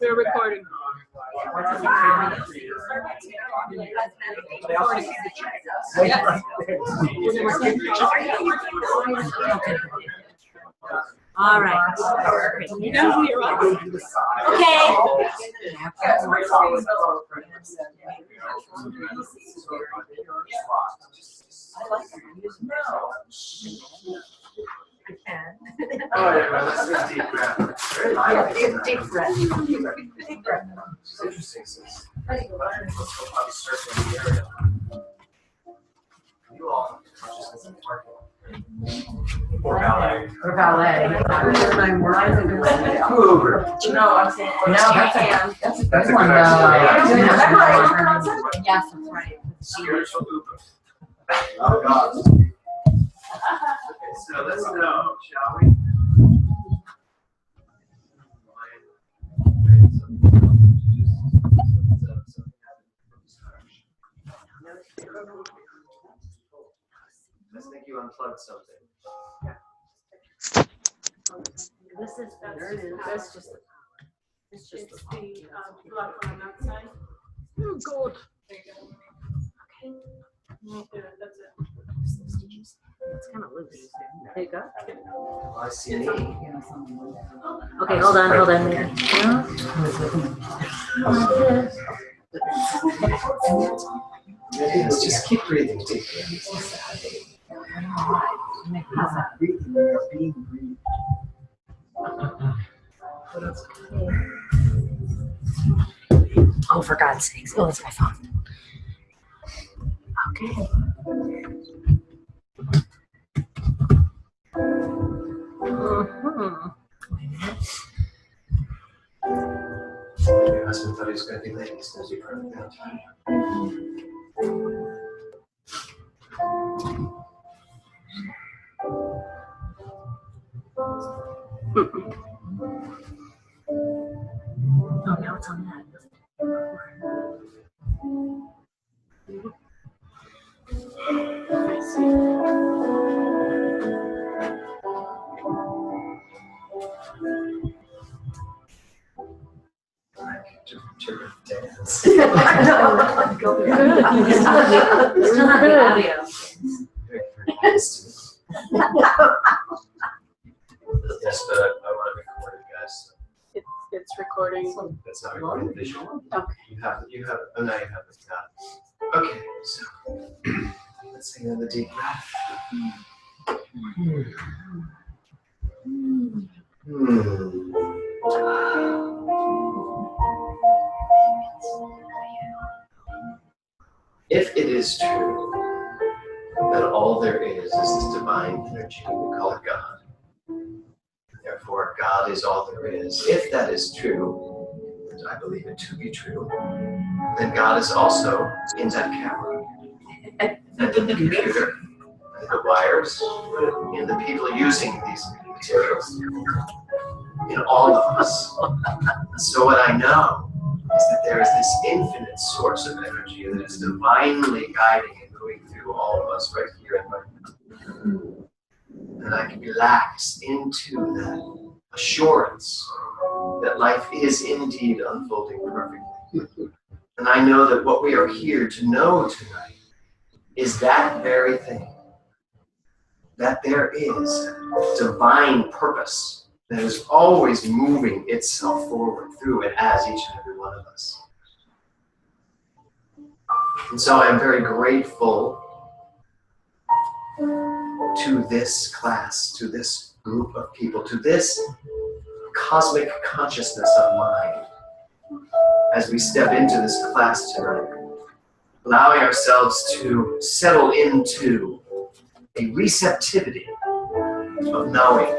We're recording. All right. You know who you're on. Okay. Oh, yeah, well, let's do a deep breath. Deep breath. Deep breath. It's interesting since let's go about circling the area. You all consciousness in parking. Or ballet. Or ballet. Uber. No, I'm saying. No, that's a That's a one. good idea. Yes, that's right. Spiritual Uber. Oh, God. Okay, so let's go, shall we? I think you unplugged something. This is That's just it's just it's the block on that side. Oh, God. There you go. Okay. Yeah, that's it. it's kind of loose. There you go. I see. Okay, hold on. Let's just keep breathing deeply. Oh, for God's sakes. Oh, that's my phone. Okay. Your husband thought he was going to be late as soon as you heard that. Oh, now it's on that. I see. To dance. Still not the audio. Very nice. Yes, but I want to record it, guys. It's recording. That's not recording the visual. Okay. You have, oh, now you have it. Okay, so let's take another deep breath. If it is true that all there is this divine energy, we call it God. Therefore, God is all there is. If that is true, and I believe it to be true, then God is also in that camera, and in the computer, and the wires, and the people using these materials, in all of us. So what I know is that there is this infinite source of energy that is divinely guiding and moving through all of us right here and right now. And I can relax into that assurance that life is indeed unfolding perfectly. And I know that what we are here to know tonight is that very thing. That there is divine purpose that is always moving itself forward through and as each and every one of us. And so I am very grateful to this class, to this group of people, to this cosmic consciousness of mind as we step into this class tonight, allowing ourselves to settle into a receptivity of knowing,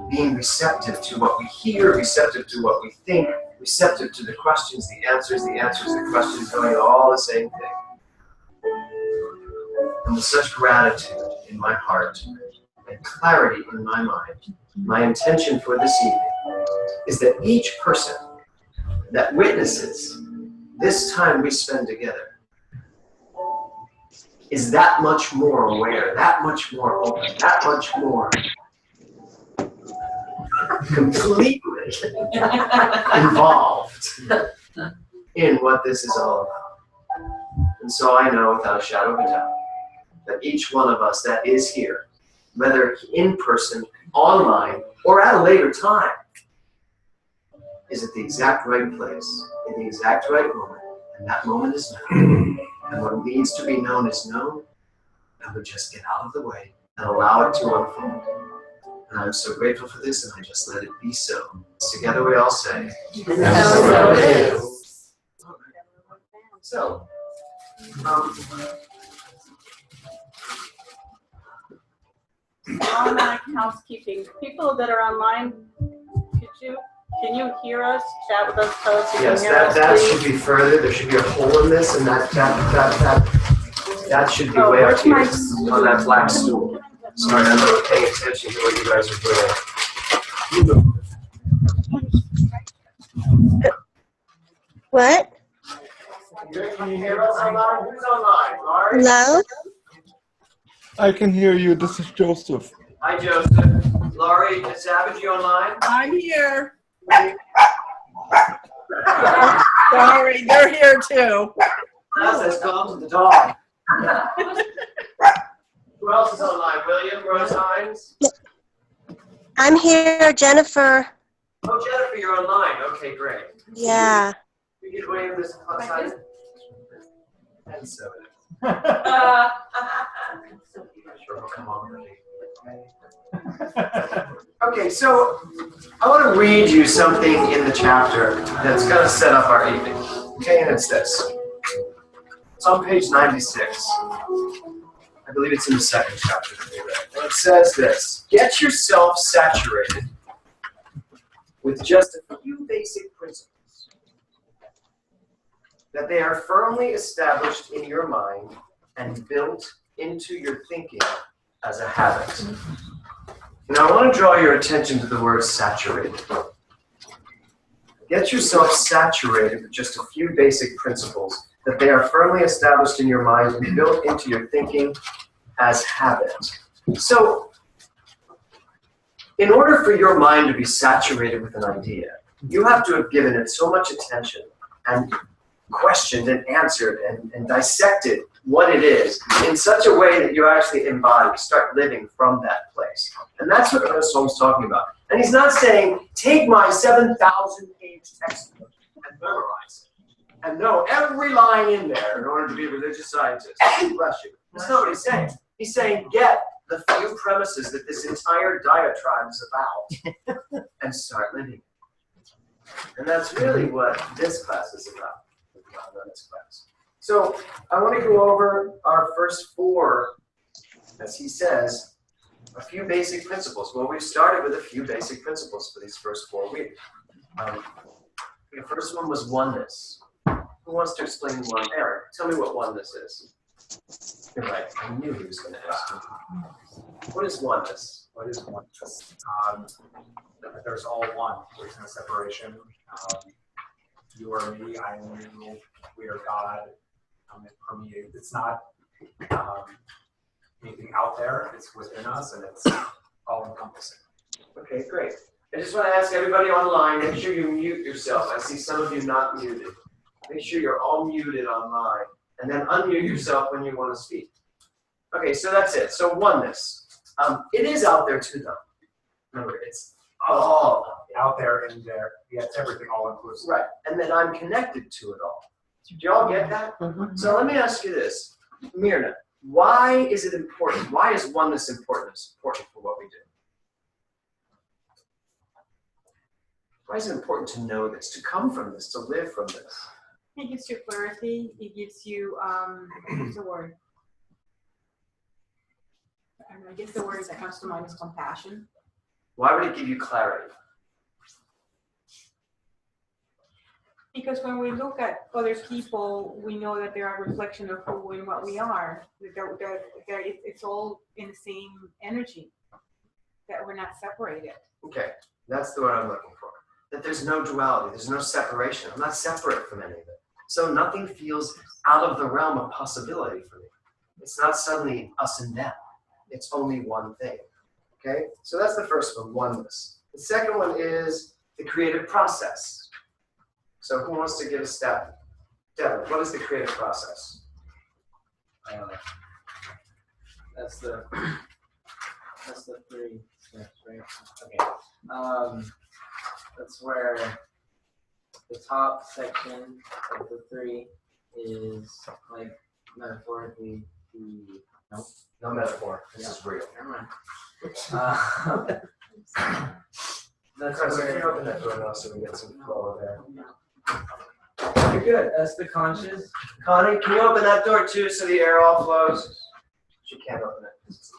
being receptive to what we hear, receptive to what we think, receptive to the questions, the answers, the questions, knowing all the same thing. And with such gratitude in my heart and clarity in my mind, my intention for this evening is that each person that witnesses this time we spend together is that much more aware, that much more open, that much more complete with deeply involved in what this is all about. And so I know without a shadow of a doubt that each one of us that is here, whether in person, online, or at a later time, is at the exact right place, in the exact right moment, and that moment is now. And what needs to be known is known, and we just get out of the way and allow it to unfold. And I'm so grateful for this, and I just let it be so. Together we all say, and so it is. So, Online housekeeping. People that are online, can you hear us? Chat with us, tell us you yes, can hear us, that please. should be further. There should be a hole in this, and that should be way up here on that black stool. Sorry, I'm not paying attention to what you guys are doing. What? Can you hear us online? Who's online? Laurie? Hello? I can hear you. This is Joseph. Hi, Joseph. Laurie, is Savage, you online? I'm here. Sorry, they're here too. Let's go to the dog. Who else is online? William, Rose Hines? I'm here, Jennifer. Oh, Jennifer, you're online. Okay, great. Yeah. We get William this outside. And so. Sure, will come on. Okay, so I want to read you something in the chapter that's going to set up our evening. Okay, and it's this. It's on page 96. I believe it's in the second chapter that we read. And it says this: get yourself saturated with just a few basic principles, that they are firmly established in your mind and built into your thinking as a habit. Now I want to draw your attention to the word saturated. Get yourself saturated with just a few basic principles, that they are firmly established in your mind and built into your thinking as habit. So, in order for your mind to be saturated with an idea, you have to have given it so much attention and questioned and answered and dissected what it is in such a way that you actually embody, start living from that place. And that's what the song's talking about. And he's not saying, take my 7,000-page textbook and memorize it, and know every line in there in order to be a religious scientist. Bless you. That's not what he's saying. He's saying, get the few premises that this entire diatribe is about and start living. And that's really what this class is about, the BeyondLimits class. So I want to go over our first four, as he says, a few basic principles. Well, we've started with a few basic principles for these first 4 weeks. The first one was oneness. Who wants to explain one? Eric, tell me what oneness is. You're right. I knew he was going to ask me. What is oneness? What is oneness? There's all one. There's no separation. You are me, I am you, we are God. It permeates. It's not anything out there. It's within us, and it's all-encompassing. Okay, great. I just want to ask everybody online, make sure you mute yourself. I see some of you not muted. Make sure you're all muted online, and then unmute yourself when you want to speak. Okay, so that's it. So oneness. It is out there too, though. Remember, it's all out there and there. Yeah, it's everything all-inclusive. right, and then I'm connected to it all. Do y'all get that? Mm-hmm. So let me ask you this, Myrna. Why is it important? Why is oneness important for what we do? Why is it important to know this, to come from this, to live from this? It gives you clarity. It gives you, what's the word? I don't know, I guess the word that comes to mind is compassion. Why would it give you clarity? Because when we look at other people, we know that they are a reflection of who and what we are. It's all in the same energy, that we're not separated. Okay, that's the word I'm looking for. That there's no duality, there's no separation. I'm not separate from any of it. So nothing feels out of the realm of possibility for me. It's not suddenly us and them. It's only one thing. Okay, so that's the first one, oneness. The second one is the creative process. So who wants to give a step? Devin, what is the creative process? That's the 3 steps, right? Okay. That's where the top section of the 3 is like metaphorically the No metaphor. This is real. Never mind. That's Chris, if you where open that door now so we get some flow there. you're good. That's the conscious. Connie, can you open that door too so the air all flows? She can't open it.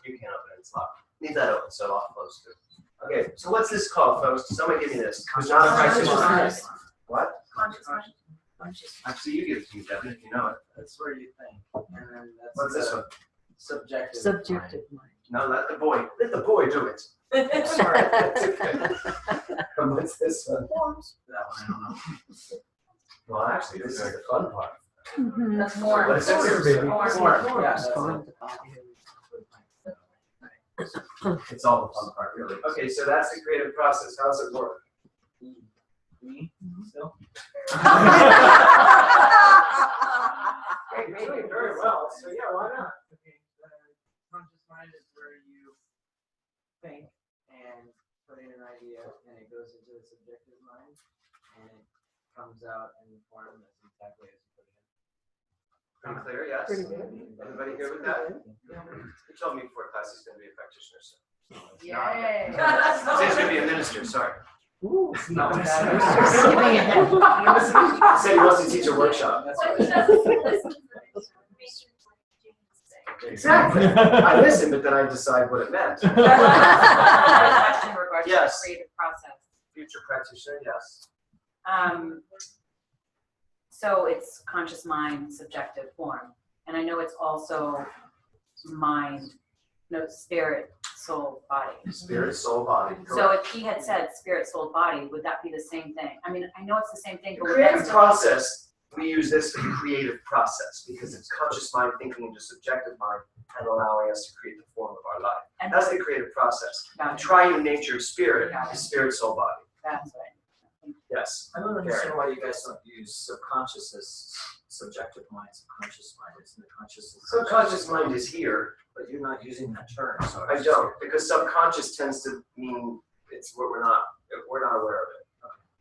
You can't open it. It's locked. Leave that open so it all flows too. Okay, so what's this called, folks? Somebody give me this. Who's not a practitioner? What? Actually, you give it to me, Devin, if you know it. That's where you think. And then that's What's this one? subjective. Subjective mind. No, let the boy do it. Sorry. That's okay. And what's this one? That one I don't know. Well, actually, this is the fun part. That's more. What is this here, baby? More. Yeah, that's Form it. the body. It's all the fun part, really. Okay, so that's the creative process. How does it work? Me? Still? Hey, you're doing very well, so yeah, why not? Okay, the conscious mind is where you think and put in an idea, and it goes into the subjective mind, and it comes out in the form that's exactly as you put it in. Pretty clear, yes? Pretty good. Everybody good with that? You told me before class he's going to be a practitioner, so. Yay. He's going to be a minister, sorry. Ooh, No, that Skipping ahead. He said he wants to teach a workshop. That's right. Exactly. I listen, but then I decide what it meant. Question in regards Yes. to the creative process. Future practitioner, yes. So it's conscious mind, subjective form. And I know it's also mind, no, spirit, soul, body. Spirit, soul, body. So Correct. if he had said spirit, soul, body, would that be the same thing? I mean, I know it's the same thing, The but would that creative still process, we use this for the creative process because it's conscious mind thinking into subjective mind and allowing us to create the form of our life. and That's the creative process. The Got it. triune nature of spirit Got it. is spirit, soul, body. That's right. Yes. I don't understand why you guys don't use subconscious as subjective mind, subconscious mind. Isn't the conscious? Subconscious mind is here. But you're not using that term, so. I don't, because subconscious tends to mean it's what we're not aware of it.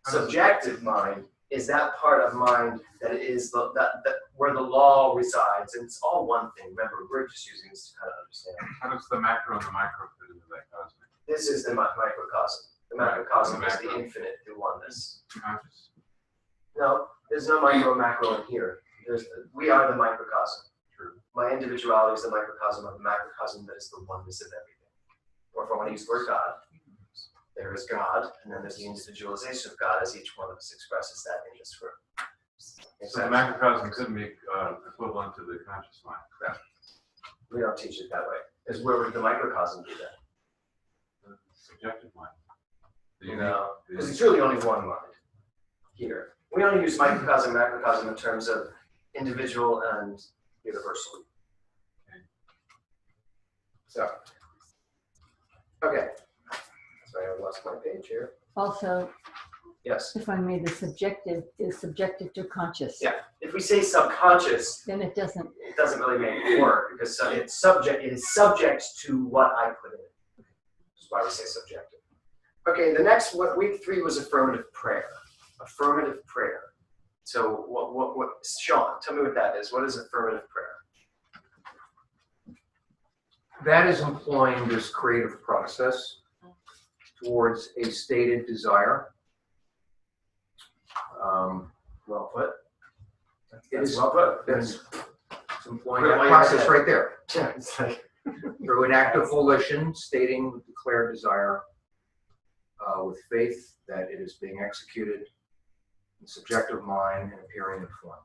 Subjective mind is that part of mind that is that where the law resides, and it's all one thing. Remember, we're just using this to kind of understand. How does the macro and the micro fit into that cosmic? This is the microcosm. The macrocosm Right. is the infinite, the oneness. Conscious. No, there's no micro and macro in here. We are the microcosm. True. My individuality is the microcosm of the macrocosm that is the oneness of everything. Or if I want to use the word God, there is God, and then there's the individualization of God as each one of us expresses that in this room. So the macrocosm couldn't be equivalent to the conscious mind. We don't teach it that way. Because where would the microcosm do that? The subjective mind. No, because it's really only one mind here. We only use microcosm, macrocosm in terms of individual and universal. So, okay. Sorry, I lost my page here. Also, Yes. if I may, the subjective is subjective to conscious. Yeah. If we say subconscious, Then it doesn't. it doesn't really make it work because it is subject to what I put in it. That's why we say subjective. Okay, the next week 3 was affirmative prayer. Affirmative prayer. So what Sean, tell me what that is. What is affirmative prayer? That is employing this creative process towards a stated desire. Well put. It That's is well put. That's it's employing Put it that while you're process ahead. right there. Yeah, it's like, Through an act of volition, stating the declared desire with faith that it is being executed in subjective mind and appearing in form.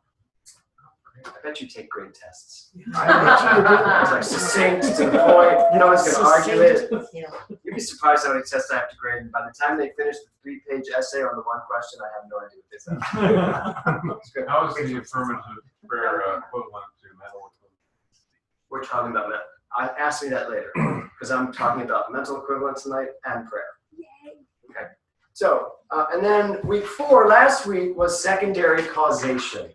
I bet you take great tests. I bet It's like succinct to the point. No one's going to argue it. Yeah. You'd be surprised how many tests I have to grade. And by the time they finish the 3-page essay on the one question, I have no idea what this is. It's good. How is the affirmative prayer equivalent to mental equivalent? We're talking about ask me that later, because I'm talking about mental equivalent tonight and prayer. Okay. So, and then week 4, last week, was secondary causation.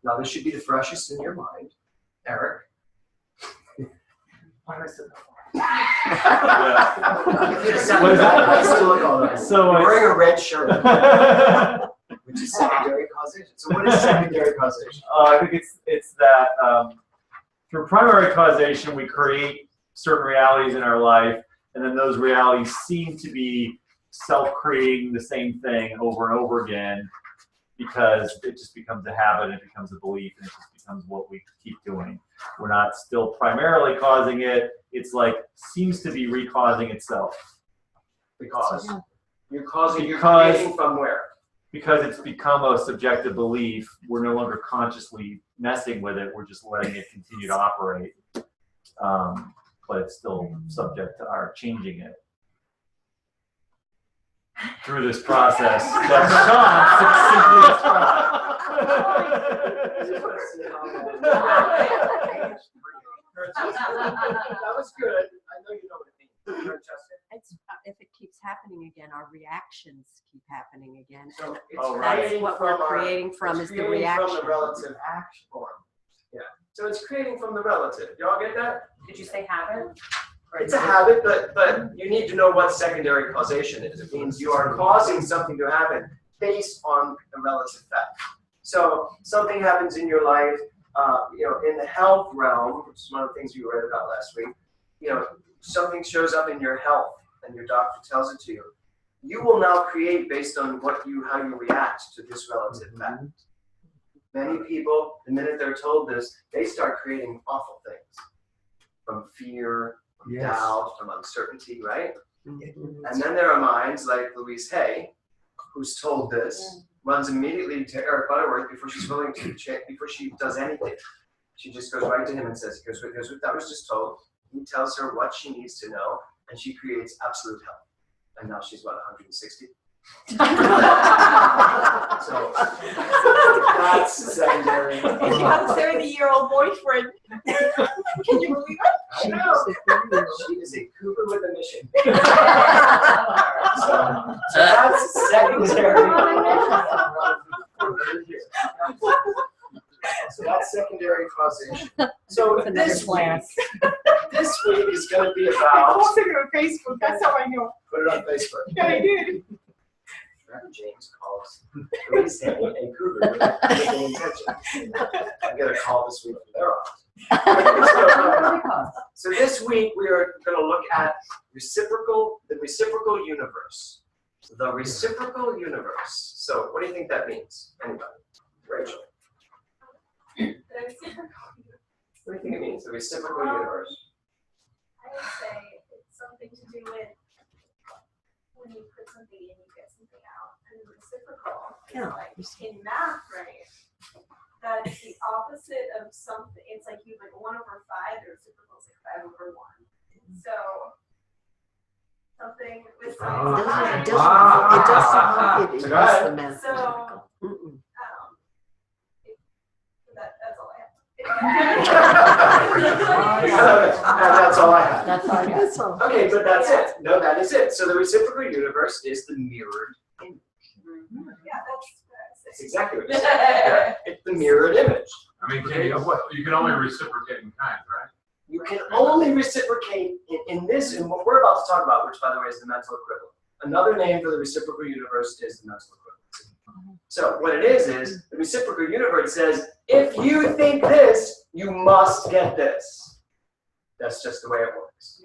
Now, this should be the freshest in your mind. Eric? Why was it? If you sound I still look all right. So you're wearing a red shirt, which is secondary causation. So what is secondary causation? I think it's that through primary causation, we create certain realities in our life, and then those realities seem to be self-creating the same thing over and over again because it just becomes a habit, it becomes a belief, and it just becomes what we keep doing. We're not still primarily causing it. It's like seems to be recausing itself. Because you're creating from where? Because it's become a subjective belief. We're no longer consciously messing with it. We're just letting it continue to operate. But it's still subject to our changing it through this process that Sean simply described. That was good. I know you know what it means. It's, if it keeps happening again, our reactions keep happening again. So And it's that's creating what from we're creating from is the reaction. From the relative action form. Yeah. So it's creating from the relative. Y'all get that? Did you say habit? It's a habit, but you need to know what secondary causation is. It means you are causing something to happen based on a relative fact. So something happens in your life, in the health realm, which is one of the things you read about last week. Something shows up in your health, and your doctor tells it to you. You will now create based on how you react to this relative fact. Many people, the minute they're told this, they start creating awful things from fear, from doubt, from uncertainty, right? And then there are minds like Louise Hay, who's told this, runs immediately to Eric Butterworth before she's willing to before she does anything. She just goes right to him and says, here's what that was just told. He tells her what she needs to know, and she creates absolute health. And now she's, 160? So that's secondary. And she has a 70-year-old boyfriend. Can you believe it? I know. She is a cougar with a mission. so that's secondary. So that's secondary causation. So this week is going to be I about. posted it on Facebook. That's how I know. Put it on Facebook. Yeah, I did. Reverend James calls Louise Hay a cougar with an intention. I get a call this week from their office. So this week we are going to look at the reciprocal universe. The reciprocal universe. So what do you think that means? Anybody? Rachel. What do you think it means? The reciprocal universe. I would say it's something to do with when you put something in, you get something out. And the reciprocal is like in math, right? That's the opposite of something. It's like you like 1/5. The reciprocal is like 5/1. So something with something behind. It doesn't use the math. So that's all I have. That's all I have. That's all I got. Okay, but that's it. No, that is it. So the reciprocal universe is the mirrored image. Yeah, That's exactly what it is. Yeah, it's the mirrored image. I mean, you can only reciprocate in kind, right? You can only reciprocate in what we're about to talk about, which by the way is the mental equivalent. Another name for the reciprocal universe is the mental equivalent. So what it is the reciprocal universe says, if you think this, you must get this. That's just the way it works.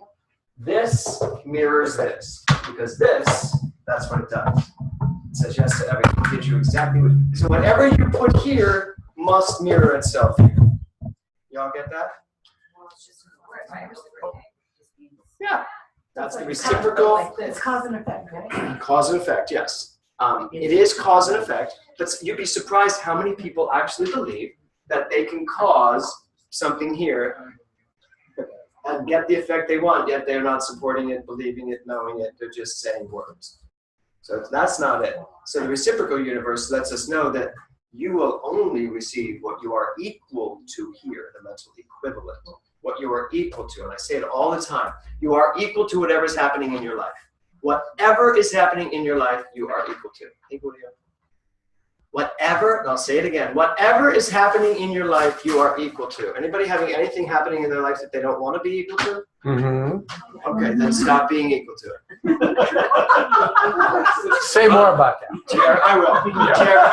This mirrors this, because that's what it does. It says yes to everything, it gives you exactly what. So whatever you put here must mirror itself here. Y'all get that? Yeah. That's the reciprocal. It's cause and effect, right? Cause and effect, yes. It is cause and effect, but you'd be surprised how many people actually believe that they can cause something here and get the effect they want, yet they're not supporting it, believing it, knowing it, they're just saying words. So that's not it. So the reciprocal universe lets us know that you will only receive what you are equal to here, the mental equivalent. What you are equal to, and I say it all the time, you are equal to whatever's happening in your life. Whatever is happening in your life, you are equal to. Equal to you. Whatever, and I'll say it again, whatever is happening in your life, you are equal to. Anybody having anything happening in their life that they don't want to be equal to? Mm-hmm. Okay, then stop being equal to it. Say more about that. Tara, I will. Tara,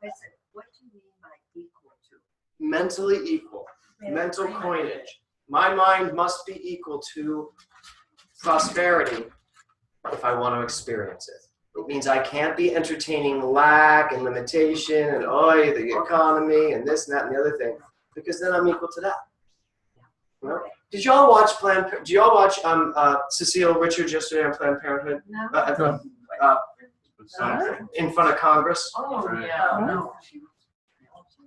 I said, what do you mean by equal to? mentally equal. Mental coinage. My mind must be equal to prosperity if I want to experience it. It means I can't be entertaining lack and limitation and the economy and this and that and the other thing, because then I'm equal to that. You know? Did y'all watch Cecile Richards yesterday on Planned Parenthood? No. In front of Congress. Oh, yeah. No.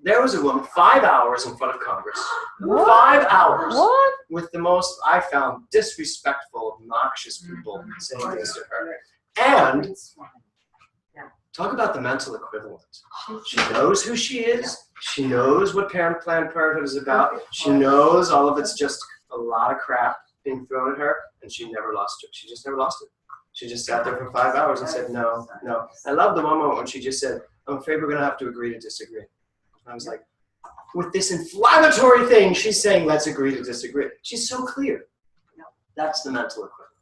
There was a woman, 5 hours in front of Congress. What? 5 hours. What? With the most, I found, disrespectful, obnoxious people saying this to her. And talk about the mental equivalent. She knows who she is. She knows what Planned Parenthood is about. She knows all of it's just a lot of crap being thrown at her, and she never lost it. She just never lost it. She just sat there for 5 hours and said, no, no. I love the one moment when she just said, I'm afraid we're going to have to agree to disagree. And I was like, with this inflammatory thing, she's saying, let's agree to disagree. She's so clear. That's the mental equivalent.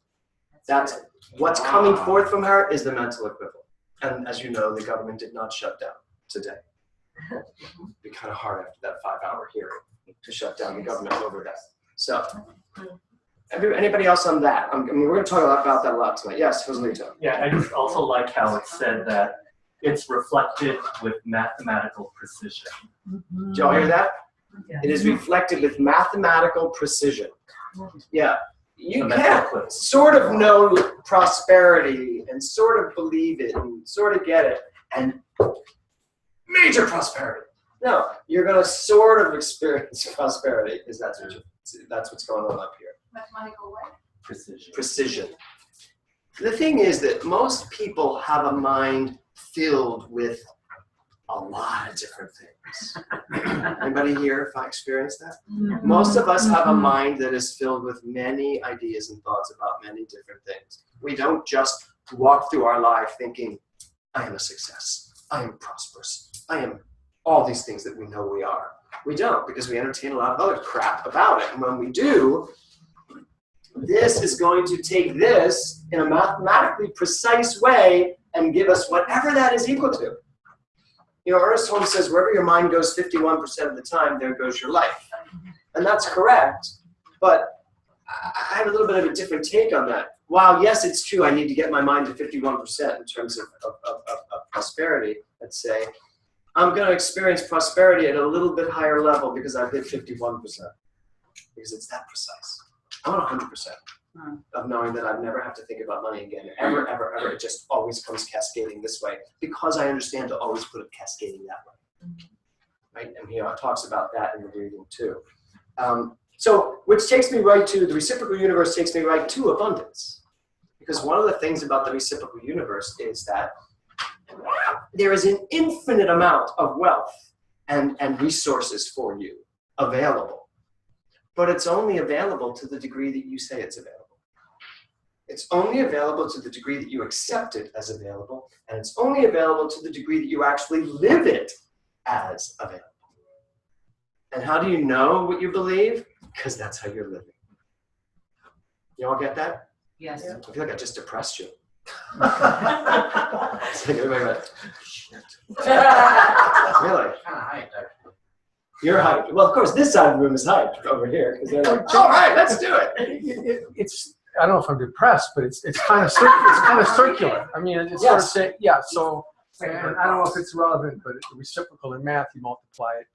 That's what's coming forth from her is the mental equivalent. And as you know, the government did not shut down today. It'd be kind of hard after that 5 hour hearing to shut down the government over that. So, anybody else on that? I mean, we're going to talk about that a lot tonight. Yes, Joselito. Yeah, I just also like how it said that it's reflected with mathematical precision. Did y'all hear that? It is reflected with mathematical precision. Yeah. You can sort of know prosperity and sort of believe it and sort of get it and major prosperity. No, you're going to sort of experience prosperity because that's what's going on up here. Mathematical what? Precision. Precision. The thing is that most people have a mind filled with a lot of different things. Anybody here if I experienced that? Mm-hmm. Most of us have a mind that is filled with many ideas and thoughts about many different things. We don't just walk through our life thinking, I am a success, I am prosperous, I am all these things that we know we are. We don't, because we entertain a lot of other crap about it. And when we do, this is going to take this in a mathematically precise way and give us whatever that is equal to. You know, Ernest Holmes says, wherever your mind goes 51% of the time, there goes your life. And that's correct, but I have a little bit of a different take on that. While, yes, it's true, I need to get my mind to 51% in terms of prosperity, let's say, I'm going to experience prosperity at a little bit higher level because I've hit 51%. Because it's that precise. I want 100% of knowing that I'd never have to think about money again, ever, ever, ever. It just always comes cascading this way because I understand to always put it cascading that way. Right? And he talks about that in the breathing too. So, which takes me right to, the reciprocal universe takes me right to abundance. Because one of the things about the reciprocal universe is that there is an infinite amount of wealth and resources for you available. But it's only available to the degree that you say it's available. It's only available to the degree that you accept it as available, and it's only available to the degree that you actually live it as available. And how do you know what you believe? Because that's how you're living. You all get that? Yes. I feel like I just depressed you. It's like everybody went, shit. Really? Kind of hyped, actually. You're hyped. Well, of course, this side of the room is hyped over here because they're like, all right, let's do it. It's I don't know if I'm depressed, but it's kind of circular. I mean, it's sort of saying, yeah. So, and I don't know if it's relevant, but it's reciprocal in math, you multiply it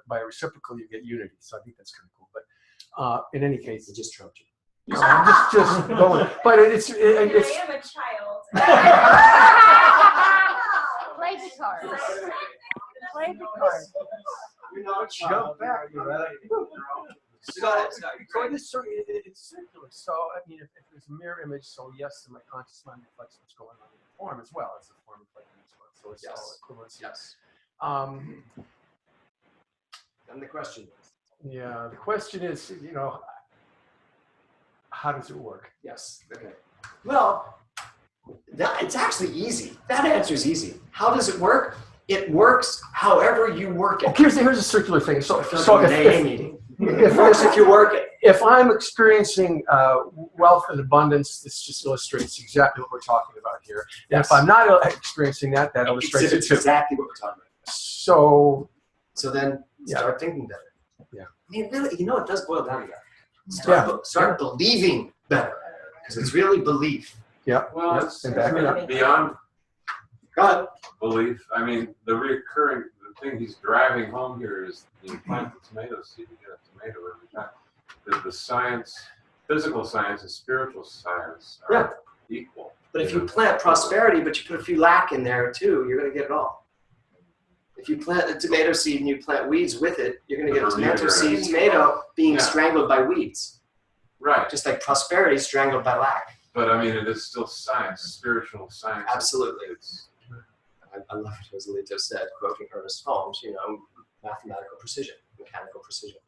by a reciprocal, you get unity. So I think that's kind of cool. But in any case, it just trumped you. No, I'm just going. But it's. I am a child. Play the cards. Play the cards. You're not Jump back. Go ahead. So it's circular. So I mean, if there's a mirror image, so yes, my conscious mind reflects what's going on in the form as well as the form reflecting as well. So it's all equivalence. Yes. And the question. Yeah, the question is, you know, How does it work? Yes. Okay. Well, it's actually easy. That answer is easy. How does it work? It works however you work it. Okay, here's a circular thing. So If you work it. If I'm experiencing wealth and abundance, this just illustrates exactly what we're talking about here. And if I'm not experiencing that, that illustrates it too. Exactly what we're talking about. So then start thinking better. Yeah. I mean, really, it does boil down to that. Start believing better, because it's really belief. Yeah. Well, it's beyond belief. I mean, the thing he's driving home here is you plant the tomato seed, you get a tomato every time. The science, physical science and spiritual science are equal. But if you plant prosperity, but you put a few lack in there too, you're going to get it all. If you plant a tomato seed and you plant weeds with it, you're going to get a tomato seed, tomato being strangled by weeds. Right. Just like prosperity strangled by lack. But I mean, it is still science, spiritual science. Absolutely. I love what Joselito said, quoting Ernest Holmes, mathematical precision, mechanical precision.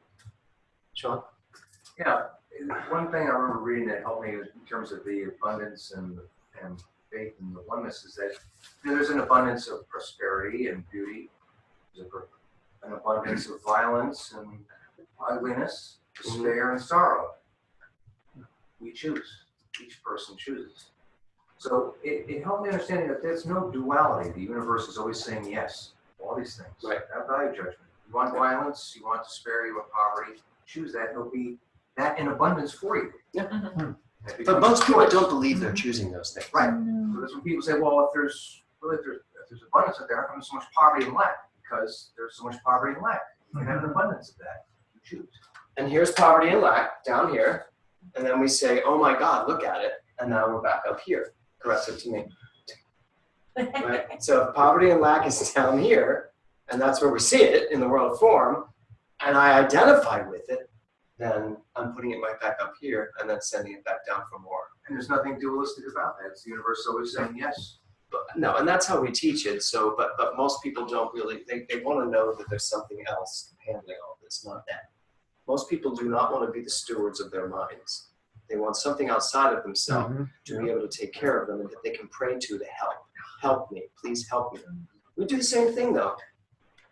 Sean? Yeah, one thing I remember reading that helped me in terms of the abundance and faith and the oneness is that there's an abundance of prosperity and beauty. There's an abundance of violence and ugliness, despair and sorrow. We choose. Each person chooses. So it helped me understanding that there's no duality. The universe is always saying yes to all these things. Right. That value judgment. You want violence, you want despair, you want poverty. Choose that. It'll be that in abundance for you. Yeah. But most people don't believe they're choosing those things. Right. So that's when people say, well, if there's abundance out there, how come so much poverty and lack? Because there's so much poverty and lack. You can have an abundance of that. You choose. And here's poverty and lack down here. And then we say, oh my God, look at it. And now we're back up here. Correct it to me. Right? So if poverty and lack is down here, and that's where we see it in the world of form, and I identify with it, then I'm putting it right back up here and then sending it back down for more. And there's nothing dualistic about that. It's the universe always saying yes. But, no, and that's how we teach it. So, but most people don't really, they want to know that there's something else handling all this, not that. Most people do not want to be the stewards of their minds. They want something outside of themselves to be able to take care of them and that they can pray to help. Help me, please help me. We do the same thing though.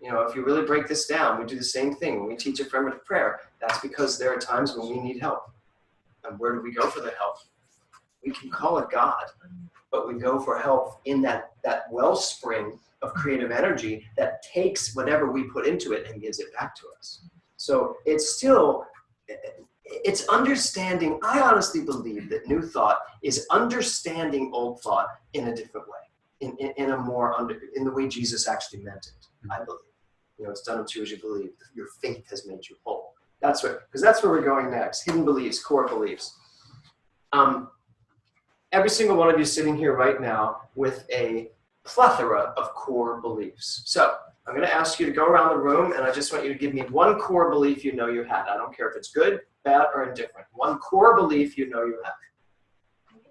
If you really break this down, we do the same thing. When we teach affirmative prayer, that's because there are times when we need help. And where do we go for the help? We can call it God, but we go for help in that wellspring of creative energy that takes whatever we put into it and gives it back to us. So it's understanding. I honestly believe that new thought is understanding old thought in a different way, in the way Jesus actually meant it. I believe. It's done unto you as you believe. Your faith has made you whole. That's because that's where we're going next. Hidden beliefs, core beliefs. Every single one of you sitting here right now with a plethora of core beliefs. So I'm going to ask you to go around the room, and I just want you to give me one core belief you know you had. I don't care if it's good, bad, or indifferent. One core belief you know you have.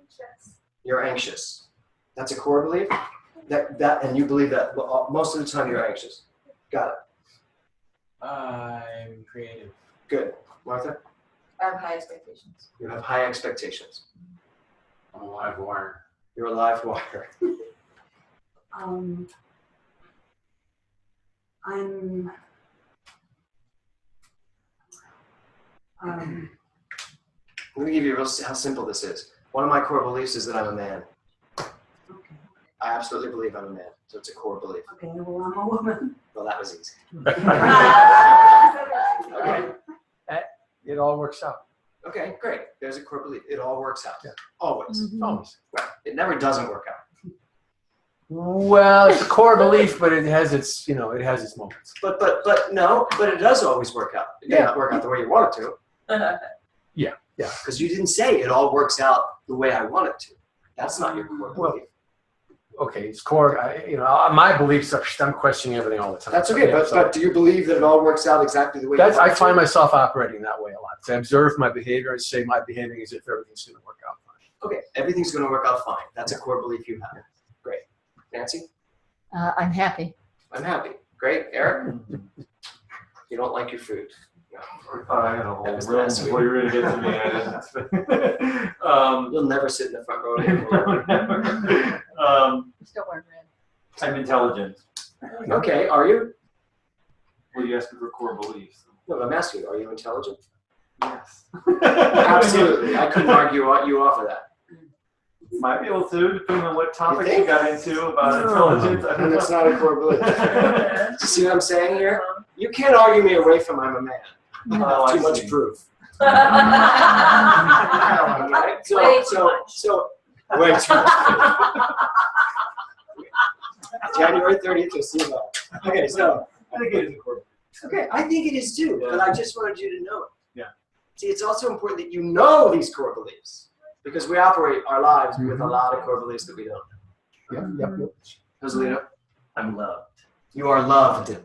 Anxious. You're anxious. That's a core belief? And you believe that most of the time you're anxious. Got it. I'm creative. Good. Martha? I have high expectations. You have high expectations. I'm a live wire. You're a live wire. I'm I'm going to give you how simple this is. One of my core beliefs is that I'm a man. okay. I absolutely believe I'm a man. So it's a core belief. Okay, well, I'm a woman. Well, that was easy. Okay. It all works out. Okay, great. There's a core belief. It all works out. Yeah. Always. Always. Right. It never doesn't work out. Well, it's a core belief, but it has its moments. But it does always work out. It may not work out the way you want it to. Yeah. Because you didn't say it all works out the way I want it to. That's not your core belief. Okay, it's core. My beliefs are. I'm questioning everything all the time. That's okay. But do you believe that it all works out exactly the way you want it to? I find myself operating that way a lot. So I observe my behavior and say my behaving as if everything's going to work out fine. Okay, everything's going to work out fine. That's a core belief you have. Great. Nancy? I'm happy. I'm happy. Great. Eric? You don't like your food. No. I thought I had a whole That was room last before you were going to get to me. I didn't. You'll never sit in the front row anymore. Still wearing red. I'm intelligent. Okay, are you? Well, you asked me for core beliefs. No, I'm asking you, are you intelligent? Yes. Absolutely. I couldn't argue you off of that. Might be able to, depending on what topic think? you got into about intelligence. And it's not a core belief. Do you see what I'm saying here? You can't argue me away from I'm a man. Oh, Too I much see. proof. Way too much. So, way too much. January 30th, you'll see that. Okay, so. I think it is a core belief. Okay, I think it is too, but I just wanted you to know it. Yeah. See, it's also important that you know these core beliefs, because we operate our lives with a lot of core beliefs that we don't know. Yep. Joselito? I'm loved. You are loved.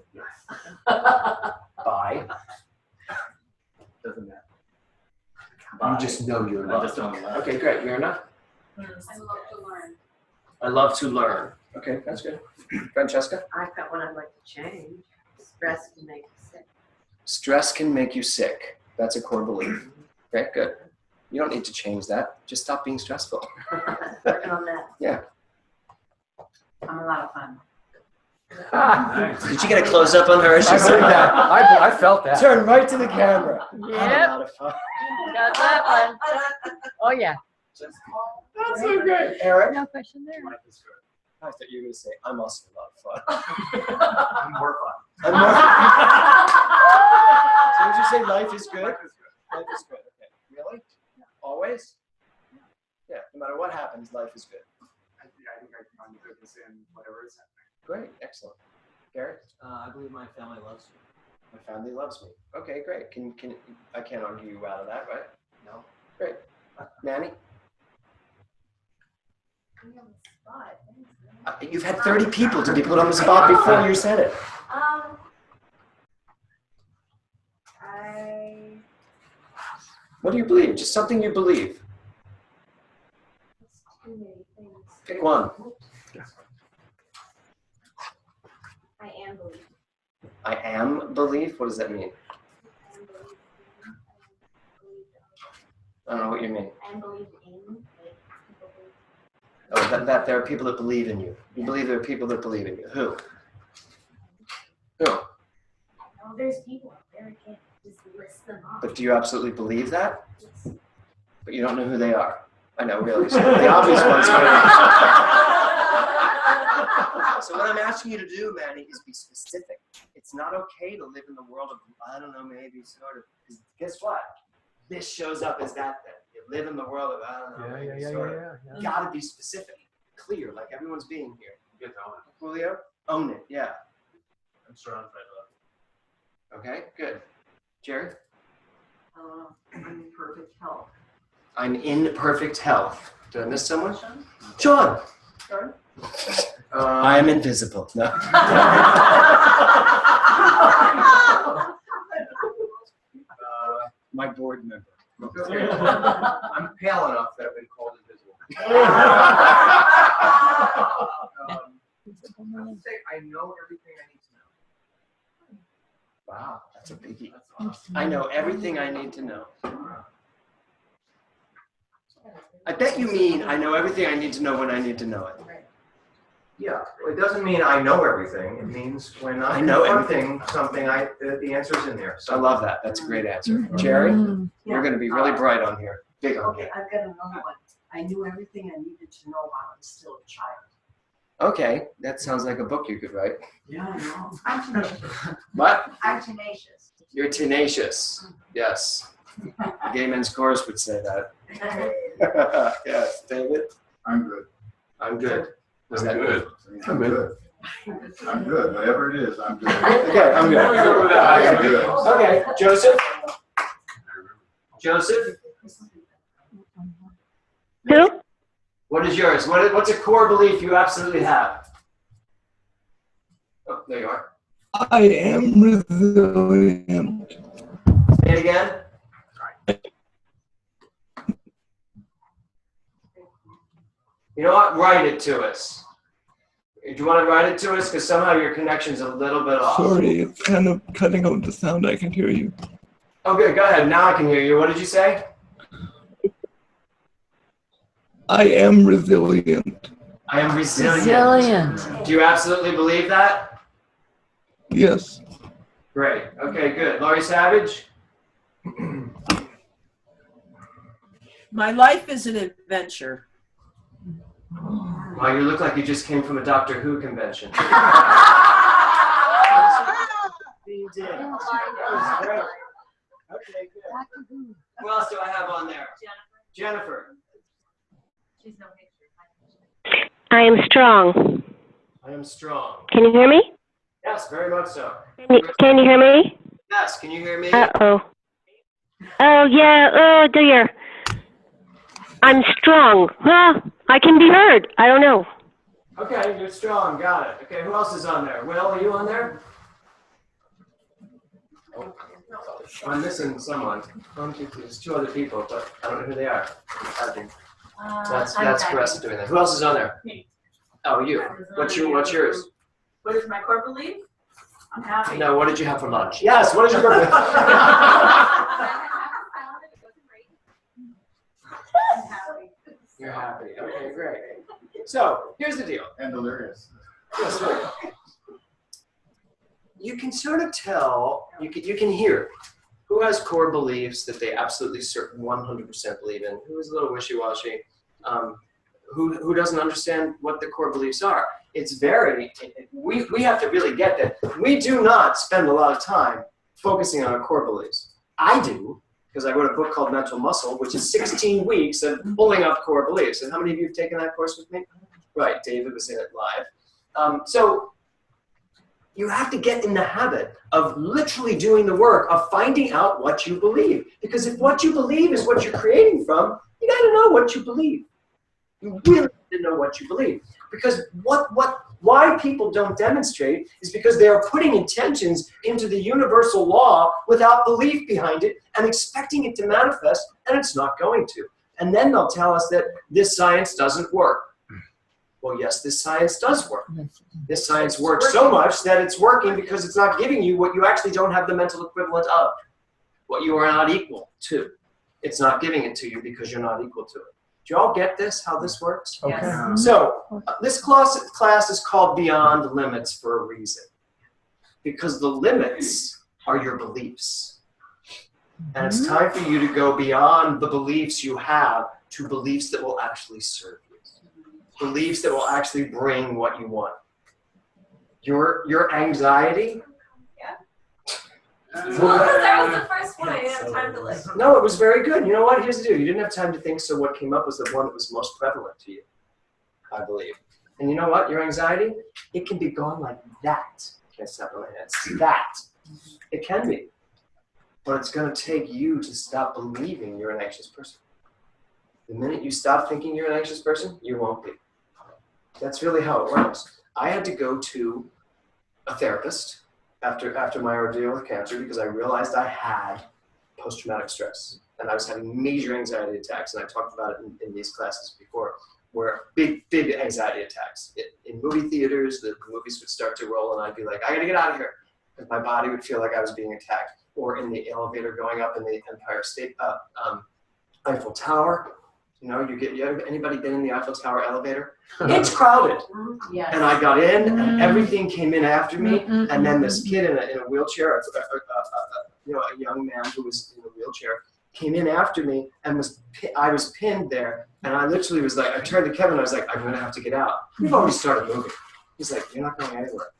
By? Doesn't matter. You just know you're I loved. just know I'm loved. Okay, great. You're not? I love to learn. I love to learn. Okay, that's good. Francesca? I've got one I'd like to change. Stress can make you sick. Stress can make you sick. That's a core belief. Okay, good. You don't need to change that. Just stop being stressful. Working on that. Yeah. I'm a lot of fun. Did you get a close up on her? I heard that. I felt that. Turn right to the camera. Yep. A lot of fun. Got that one. Oh, yeah. That's so great. Eric? No question there. I thought you were going to say, I'm also a lot of fun. I'm more fun. I'm more So did you say life is good? Life is good. Life is good. Okay. Really? Always? Yeah. No matter what happens, life is good. I think I can find goodness in whatever is happening. Great. Excellent. Gary? I believe my family loves you. My family loves me. Okay, great. Can I can't argue you out of that, right? No. Great. Manny? You've had 30 people to be put on the spot before you said it. What do you believe? Just something you believe. Too many things. Pick one. I am belief. I am belief? What does that mean? I don't know what you mean. I am believed in. Like, people believe. Oh, that there are people that believe in you. You believe there are people that believe in you. Who? Who? Oh, there's people out there. I can't just list them off. But do you absolutely believe that? Yes. But you don't know who they are. I know, really. So the obvious ones. So what I'm asking you to do, Manny, is be specific. It's not okay to live in the world of, I don't know, maybe, sort of. Because guess what? This shows up as that then. You live in the world of, I don't know, maybe, sort of. You gotta be specific, clear, like everyone's being here. You get to own it. Julio? Own it, yeah. I'm surrounded by love. Okay, good. Jerry? I'm in perfect health. I'm in perfect health. Did I miss someone? Sean! I am invisible. No. My board member. I'm pale enough that I've been called invisible. I would say I know everything I need to know. Wow, that's a biggie. I know everything I need to know. I bet you mean I know everything I need to know when I need to know it. Yeah, it doesn't mean I know everything. It means when I I'm know confronting something, the answer's in there. I love that. That's a great answer. Jerry, you're going to be really bright on here. Big on Okay, here. I've got another one. I knew everything I needed to know while I'm still a child. Okay, that sounds like a book you could write. Yeah, I know. I'm tenacious. What? I'm tenacious. You're tenacious. Yes. The Gay Men's Chorus would say that. Yes. David? I'm good. I'm good. Was that good? I'm good. I'm good. Whatever it is, I'm good. Okay, I'm good. I'm good. Okay, Joseph? Joseph? Who? What is yours? What's a core belief you absolutely have? Oh, there you are. I am resilient. Say it again. You know what? Write it to us. Do you want to write it to us? Because somehow your connection's a little bit off. Sorry, it's kind of cutting out the sound. I can hear you. Oh, good. Go ahead. Now I can hear you. What did you say? I am resilient. I am resilient. Resilient. Do you absolutely believe that? Yes. Great. Okay, good. Laurie Savage? My life is an adventure. Wow, you look like you just came from a Doctor Who convention. You did. That was great. Okay, good. Who else do I have on there? Jennifer. She's no picture. I am strong. I am strong. Can you hear me? Yes, very much so. Can you hear me? Yes, can you hear me? Uh-oh. Oh, yeah. Oh, dear. I'm strong. Huh? I can be heard. I don't know. Okay, you're strong. Got it. Okay, who else is on there? Will, are you on there? Oh, I'm missing someone. There's two other people, but I don't know who they are. That's for us doing that. Who else is on there? Me. Oh, you. What's yours? What is my core belief? I'm happy. No, what did you have for lunch? Yes, what did you have for You're happy. Okay, great. So, here's the deal. And delirious. Yes, right. You can sort of tell, you can hear who has core beliefs that they absolutely 100% believe in, who is a little wishy-washy, who doesn't understand what the core beliefs are. It's we have to really get that. We do not spend a lot of time focusing on our core beliefs. I do, because I wrote a book called Mental Muscle, which is 16 weeks of pulling up core beliefs. And how many of you have taken that course with me? Right, David was in it live. So you have to get in the habit of literally doing the work of finding out what you believe. Because if what you believe is what you're creating from, you got to know what you believe. You really need to know what you believe. Because why people don't demonstrate is because they are putting intentions into the universal law without belief behind it and expecting it to manifest, and it's not going to. And then they'll tell us that this science doesn't work. Well, yes, this science does work. This science works so much that it's working because it's not giving you what you actually don't have the mental equivalent of, what you are not equal to. It's not giving it to you because you're not equal to it. Do you all get this, how this works? Okay. Yes. So this class is called Beyond Limits for a reason. Because the limits are your beliefs. And it's time for you to go beyond the beliefs you have to beliefs that will actually serve you. Beliefs that will actually bring what you want. Your anxiety. That was the first one. I didn't have time to listen. No, it was very good. You know what? Here's the deal. You didn't have time to think, so what came up was the one that was most prevalent to you, I believe. And you know what? Your anxiety, it can be gone like that. Can't stop my hands. That. It can be. But it's going to take you to stop believing you're an anxious person. The minute you stop thinking you're an anxious person, you won't be. That's really how it works. I had to go to a therapist after my ordeal with cancer because I realized I had post-traumatic stress and I was having major anxiety attacks, and I talked about it in these classes before, where big anxiety attacks. In movie theaters, the movies would start to roll and I'd be like, I gotta get out of here, because my body would feel like I was being attacked. Or in the elevator going up in the Empire State Eiffel Tower. You know, anybody been in the Eiffel Tower elevator? It's crowded. Yes. And I got in, and everything came in after me. And then this kid in a wheelchair, a young man who was in a wheelchair, came in after me, and I was pinned there. And I literally was like, I turned to Kevin, I was like, I'm gonna have to get out. We've already started moving. He's like, you're not going anywhere.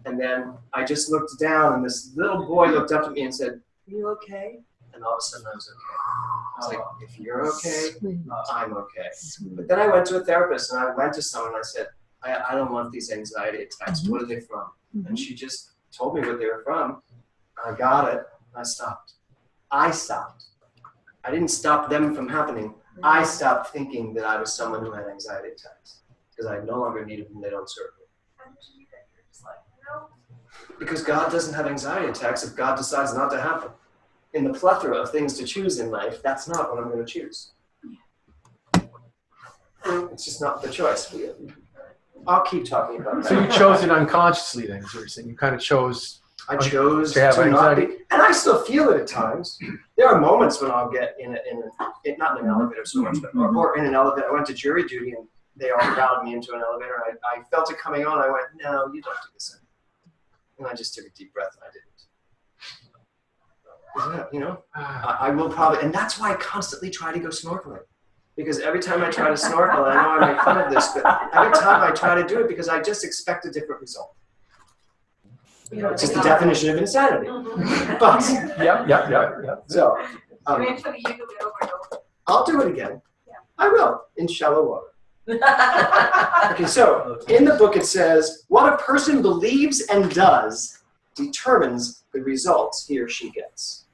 And then I just looked down, and this little boy looked up at me and said, are you okay? And all of a sudden I was okay. I was like, if you're okay, I'm okay. But then I went to a therapist, and I went to someone, and I said, I don't want these anxiety attacks. What are they from? And she just told me what they were from. I got it, and I stopped. I stopped. I didn't stop them from happening. I stopped thinking that I was someone who had anxiety attacks, because I no longer needed them. They don't serve me. Because God doesn't have anxiety attacks if God decides not to have them. In the plethora of things to choose in life, that's not what I'm going to choose. It's just not the choice. I'll keep talking about that. So you chose it unconsciously then, is what you're saying. You kind of chose I chose to have to not anxiety. be, and I still feel it at times. There are moments when I'll get not in an elevator so much, but or in an elevator. I went to jury duty and they all crowded me into an elevator. I felt it coming on. I went, no, you don't do this. And I just took a deep breath and I didn't. You know, I will probably, and that's why I constantly try to go snorkeling. Because every time I try to snorkel, I know I make fun of this, but every time I try to do it because I just expect a different result. It's just the definition of insanity. But Yep. So Eventually you do it over and over. I'll do it again. I will in shallow water. Okay, so in the book it says, what a person believes and does determines the results he or she gets.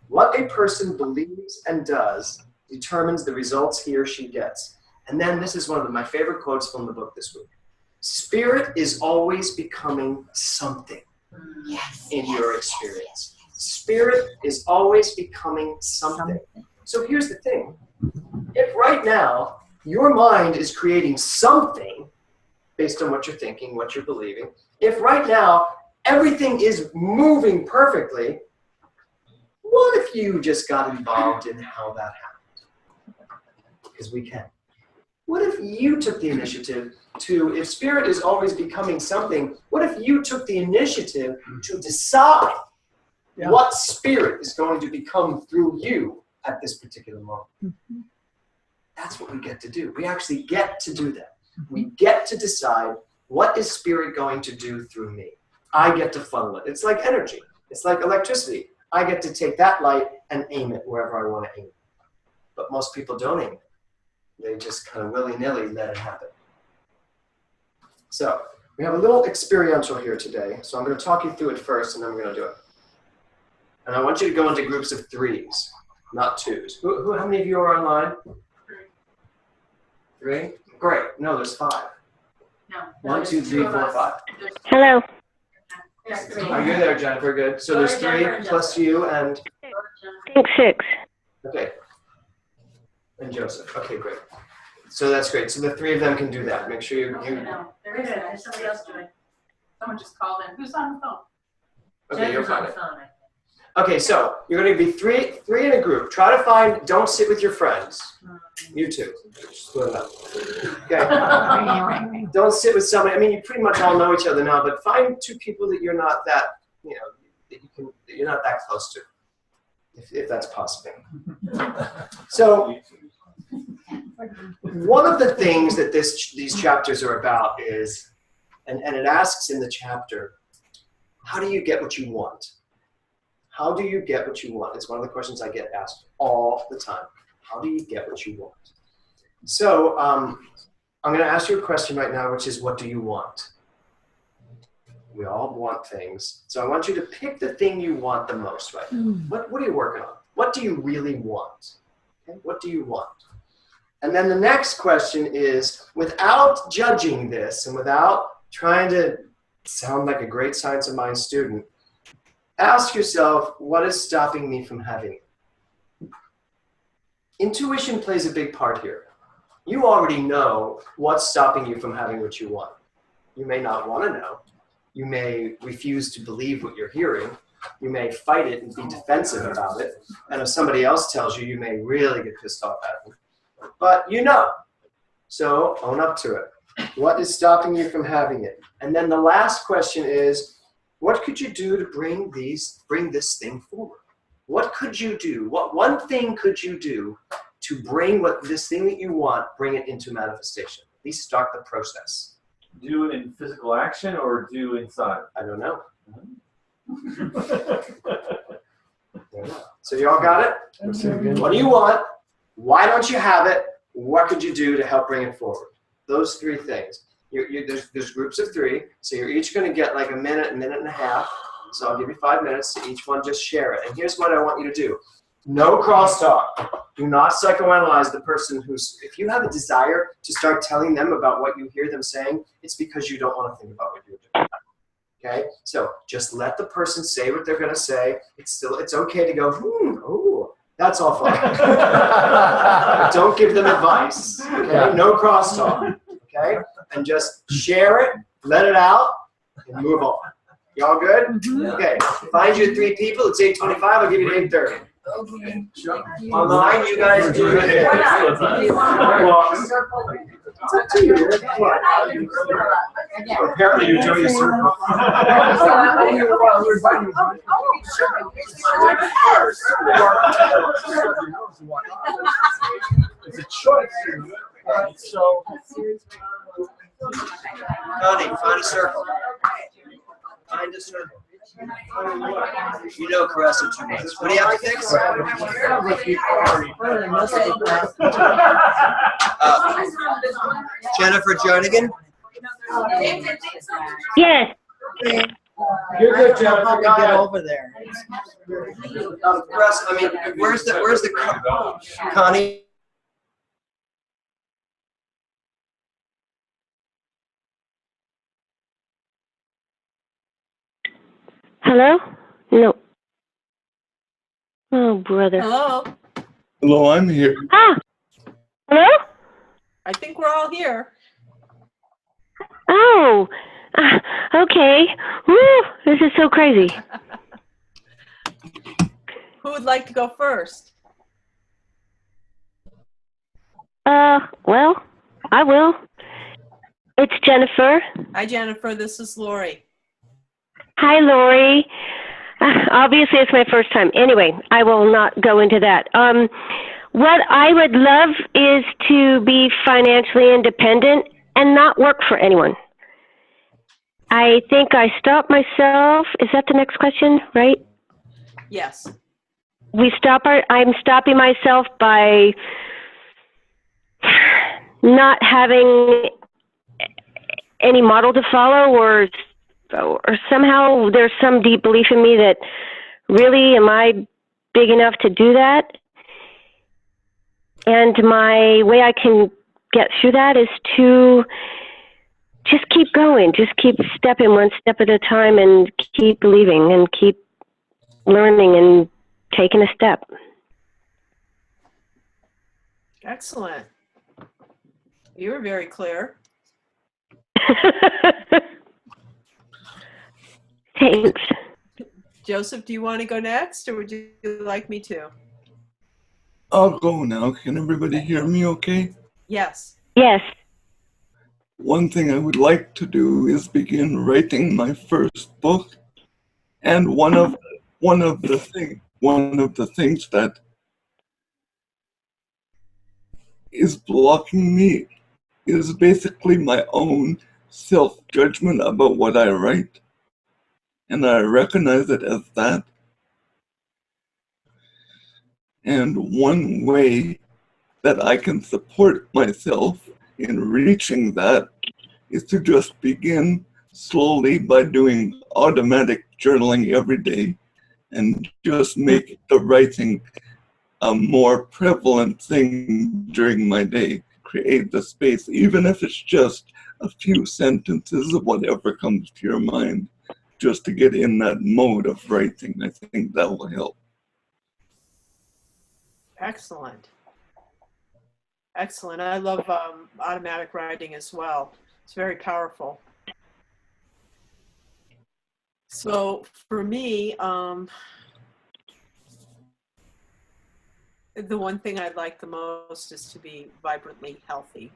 What a person believes and does determines the results he or she gets. And then this is one of my favorite quotes from the book this week. Spirit is always becoming something in your experience. Spirit is always becoming something. So here's the thing. If right now your mind is creating something based on what you're thinking, what you're believing, if right now everything is moving perfectly, what if you just got involved in how that happened? Because we can. What if you took the initiative to, if spirit is always becoming something, what if you took the initiative to decide what spirit is going to become through you at this particular moment? That's what we get to do. We actually get to do that. We get to decide what is spirit going to do through me. I get to funnel it. It's like energy. It's like electricity. I get to take that light and aim it wherever I want to aim it. But most people don't aim it. They just kind of willy-nilly let it happen. So we have a little experiential here today. So I'm going to talk you through it first, and then we're going to do it. And I want you to go into groups of 3s, not 2s. How many of you are online? 3? Great. No, there's 5. No. 1, 2, 3, 4, 5. Hello. Are you there, Jennifer? Good. So there's 3 plus you and... I think 6. Okay. And Joseph. Okay, great. So that's great. So the 3 of them can do that. Make sure you... No, there is there's somebody else doing. Someone just called in. Who's on the phone? Okay, you'll find it. Okay, so you're going to be 3 in a group. Try to find, don't sit with your friends. You two. Split up. Okay. Don't sit with somebody. I mean, you pretty much all know each other now, but find 2 people that you're not that, that you're not that close to, if that's possible. So, one of the things that these chapters are about is, and it asks in the chapter, how do you get what you want? How do you get what you want? It's one of the questions I get asked all the time. How do you get what you want? So I'm going to ask you a question right now, which is, what do you want? We all want things. So I want you to pick the thing you want the most right now. What are you working on? What do you really want? Okay? What do you want? And then the next question is, without judging this and without trying to sound like a great science of mind student, ask yourself, what is stopping me from having it? Intuition plays a big part here. You already know what's stopping you from having what you want. You may not want to know. You may refuse to believe what you're hearing. You may fight it and be defensive about it. And if somebody else tells you, you may really get pissed off at them. But you know. So own up to it. What is stopping you from having it? And then the last question is, what could you do to bring this thing forward? What could you do? What one thing could you do to bring this thing that you want, bring it into manifestation? At least start the process. Do it in physical action or do inside? I don't know. So you all got it? What do you want? Why don't you have it? What could you do to help bring it forward? Those 3 things. There's groups of 3, so you're each going to get like a minute and a half. So I'll give you 5 minutes to each one just share it. And here's what I want you to do. No crosstalk. Do not psychoanalyze the person if you have a desire to start telling them about what you hear them saying, it's because you don't want to think about what you're doing. Okay? So just let the person say what they're going to say. It's okay to go, oh, that's all fine. But don't give them advice. Okay? No crosstalk. Okay? And just share it, let it out, and move on. Y'all good? Okay. Find you 3 people. It's 8:25. I'll give you to 8:30. Online, you guys do. It's up to you. Apparently, you joined the circle. It's a choice. So, Connie, find a circle. Find a circle. You know Caressa too much. What do you have to fix? Jennifer Jernigan? Yes. You're good, Jennifer. How to get over there. Caressa, I mean, where's the Connie? Hello? No. Oh, brother. Hello? Hello, I'm here. Ah! Hello? I think we're all here. Oh! Okay. Woo! This is so crazy. Who would like to go first? Well, I will. It's Jennifer. Hi, Jennifer. This is Lori. Hi, Lori. Obviously, it's my first time. Anyway, I will not go into that. What I would love is to be financially independent and not work for anyone. I think I stopped myself. Is that the next question, right? Yes. I'm stopping myself by not having any model to follow, or somehow there's some deep belief in me that really, am I big enough to do that? And my way I can get through that is to just keep going, just keep stepping one step at a time and keep believing and keep learning and taking a step. Excellent. You were very clear. Thanks. Joseph, do you want to go next, or would you like me to? I'll go now. Can everybody hear me okay? Yes. Yes. One thing I would like to do is begin writing my first book. And one of the things that is blocking me is basically my own self-judgment about what I write. And I recognize it as that. And one way that I can support myself in reaching that is to just begin slowly by doing automatic journaling every day and just make the writing a more prevalent thing during my day. Create the space, even if it's just a few sentences of whatever comes to your mind, just to get in that mode of writing. I think that will help. Excellent. Excellent. I love automatic writing as well. It's very powerful. So for me, the one thing I like the most is to be vibrantly healthy.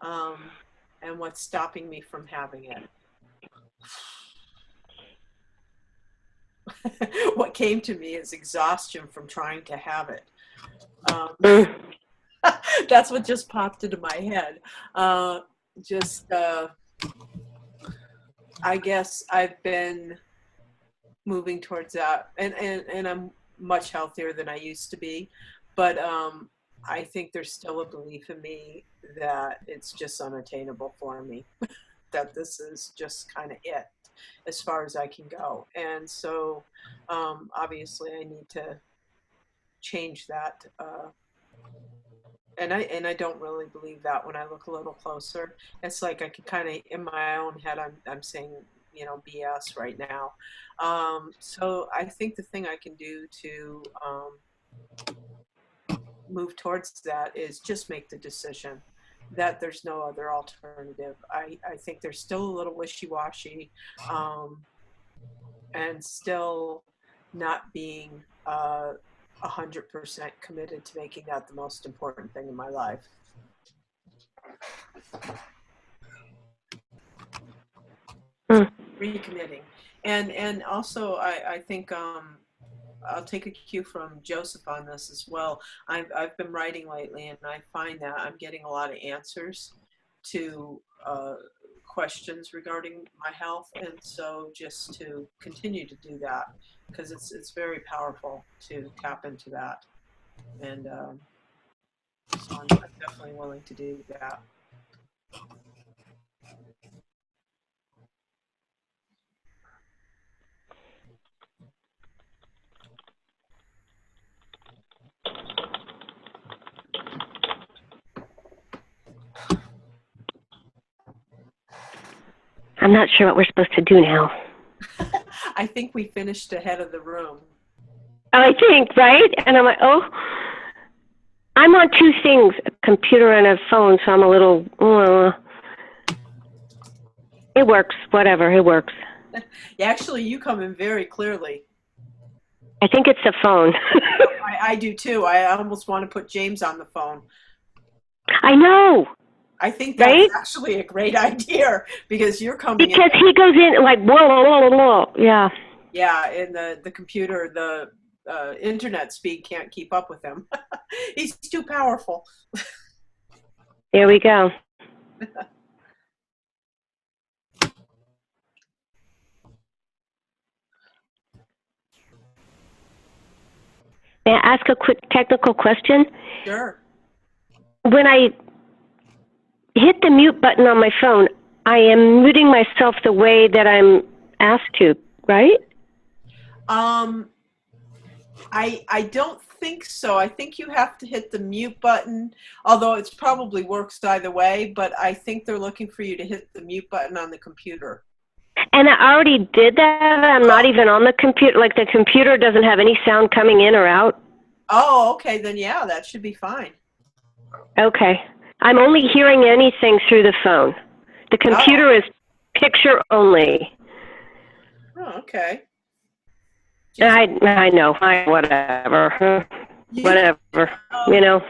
And what's stopping me from having it? What came to me is exhaustion from trying to have it. That's what just popped into my head. I guess I've been moving towards that, and I'm much healthier than I used to be, but I think there's still a belief in me that it's just unattainable for me, that this is just kind of it as far as I can go. And so obviously I need to change that. And I don't really believe that when I look a little closer. It's like I can kind of, in my own head, I'm saying, you know, BS right now. So I think the thing I can do to move towards that is just make the decision that there's no other alternative. I think there's still a little wishy-washy. and still not being 100% committed to making that the most important thing in my life. Recommitting. And also I think I'll take a cue from Joseph on this as well. I've been writing lately, and I find that I'm getting a lot of answers to questions regarding my health, and so just to continue to do that, because it's very powerful to tap into that, and so I'm definitely willing to do that. I'm not sure what we're supposed to do now. I think we finished ahead of the room. I think, right? And I'm like, oh, I'm on two things, a computer and a phone, so I'm a little, it works, whatever, it works. Yeah, actually, you come in very clearly. I think it's the phone. I do too. I almost want to put James on the phone. I know. I think that's right? actually a great idea, because you're coming because in. he goes in like, whoa, whoa, whoa, whoa, yeah. Yeah, and the computer, the internet speed can't keep up with him. He's too powerful. There we go. May I ask a quick technical question? Sure. When I hit the mute button on my phone, I am muting myself the way that I'm asked to, right? I don't think so. I think you have to hit the mute button, although it probably works either way, but I think they're looking for you to hit the mute button on the computer. And I already did that. I'm not even on the computer. Like the computer doesn't have any sound coming in or out. Oh, okay. Then yeah, that should be fine. Okay. I'm only hearing anything through the phone. The computer is picture only. Oh, okay. I know. Whatever. Whatever. You know.